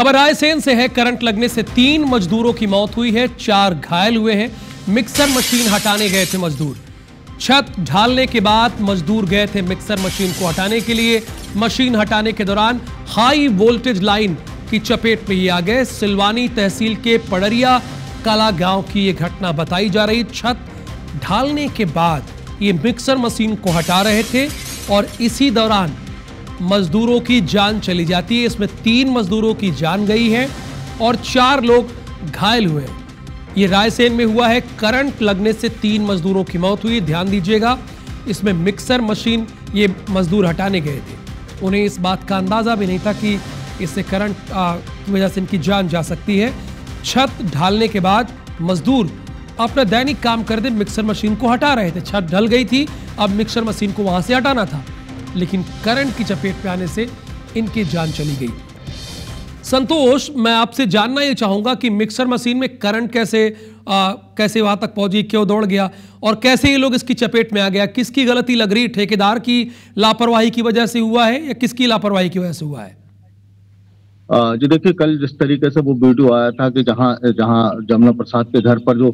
खबर रायसेन से है। करंट लगने से 3 मजदूरों की मौत हुई है, 4 घायल हुए हैं। मिक्सर मशीन हटाने गए थे मजदूर। छत ढालने के बाद मजदूर गए थे मिक्सर मशीन को हटाने के लिए। मशीन हटाने के दौरान हाई वोल्टेज लाइन की चपेट में ये आ गए। सिलवानी तहसील के पड़रिया कला गांव की यह घटना बताई जा रही। छत ढालने के बाद ये मिक्सर मशीन को हटा रहे थे और इसी दौरान मजदूरों की जान चली जाती है। इसमें 3 मजदूरों की जान गई है और 4 लोग घायल हुए हैं। ये रायसेन में हुआ है। करंट लगने से 3 मजदूरों की मौत हुई। ध्यान दीजिएगा, इसमें मिक्सर मशीन ये मजदूर हटाने गए थे। उन्हें इस बात का अंदाजा भी नहीं था कि इससे करंट की वजह से इनकी जान जा सकती है। छत ढालने के बाद मजदूर अपना दैनिक काम करते मिक्सर मशीन को हटा रहे थे। छत ढल गई थी, अब मिक्सर मशीन को वहां से हटाना था, लेकिन करंट की चपेट में आने से इनकी जान चली गई। संतोष, मैं आपसे जानना ये चाहूंगा कि मिक्सर मशीन में करंट कैसे वहां तक पहुंची, क्यों दौड़ गया और कैसे ये लोग इसकी चपेट में आ गया? किसकी गलती लग रही है? ठेकेदार की लापरवाही की वजह से हुआ है या किसकी लापरवाही की वजह से हुआ है? जी देखिए, कल जिस तरीके से वो वीडियो आया था कि जहां जमुना प्रसाद के घर पर जो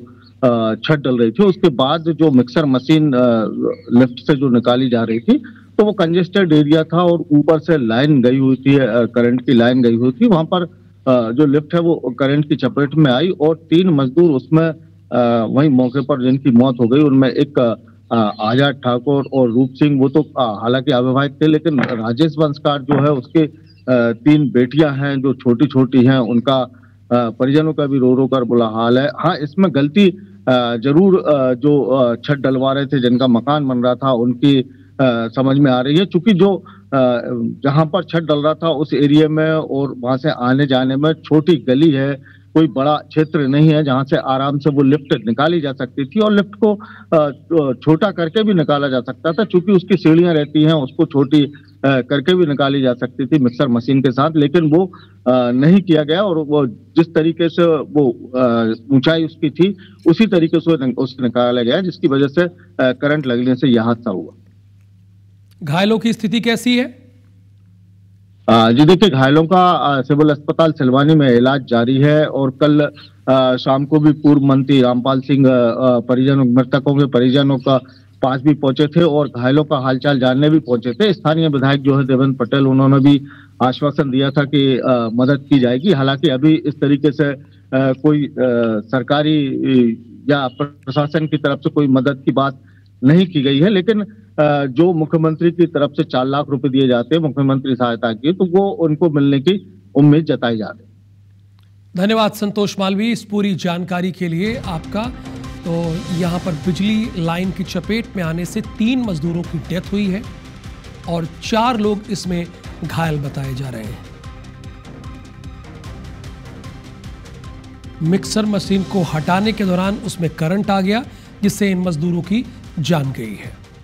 छत डल रही थी, उसके बाद जो मिक्सर मशीन लिफ्ट से जो निकाली जा रही थी, तो वो कंजेस्टेड एरिया था और ऊपर से लाइन गई हुई थी, करंट की लाइन गई हुई थी। वहां पर जो लिफ्ट है वो करंट की चपेट में आई और 3 मजदूर उसमें वहीं मौके पर जिनकी मौत हो गई, उनमें एक आजाद ठाकुर और रूप सिंह, वो तो हालांकि अविवाहित थे, लेकिन राजेश वंशकार जो है उसके 3 बेटियां हैं जो छोटी छोटी हैं, उनका परिजनों का भी रो रो कर बुरा हाल है। हाँ, इसमें गलती जरूर जो छत डलवा रहे थे, जिनका मकान बन रहा था, उनकी समझ में आ रही है। चूंकि जो जहां पर छत डल रहा था उस एरिया में और वहां से आने जाने में छोटी गली है, कोई बड़ा क्षेत्र नहीं है जहां से आराम से वो लिफ्ट निकाली जा सकती थी और लिफ्ट को छोटा करके भी निकाला जा सकता था। चूंकि उसकी सीढ़ियां रहती हैं, उसको छोटी करके भी निकाली जा सकती थी मिक्सर मशीन के साथ, लेकिन वो नहीं किया गया और वो जिस तरीके से वो ऊंचाई उसकी थी उसी तरीके से उसे निकाला गया, जिसकी वजह से करंट लगने से यह हादसा हुआ। घायलों की स्थिति कैसी है? जी देखिए, घायलों का सिविल अस्पताल सिलवानी में इलाज जारी है और कल शाम को भी पूर्व मंत्री रामपाल सिंह मृतकों के परिजनों का पास भी पहुंचे थे और घायलों का हालचाल जानने भी पहुंचे थे। स्थानीय विधायक जो है देवेंद्र पटेल, उन्होंने भी आश्वासन दिया था कि मदद की जाएगी। हालांकि अभी इस तरीके से कोई सरकारी या प्रशासन की तरफ से कोई मदद की बात नहीं की गई है, लेकिन जो मुख्यमंत्री की तरफ से 4 लाख रुपए दिए जाते हैं मुख्यमंत्री सहायता की, तो वो उनको मिलने की उम्मीद जताई जा रही है। धन्यवाद संतोष मालवी इस पूरी जानकारी के लिए आपका। तो यहाँ पर बिजली लाइन की चपेट में आने से 3 मजदूरों की डेथ हुई है और 4 लोग इसमें घायल बताए जा रहे हैं। मिक्सर मशीन को हटाने के दौरान उसमें करंट आ गया, जिससे इन मजदूरों की जान गई है।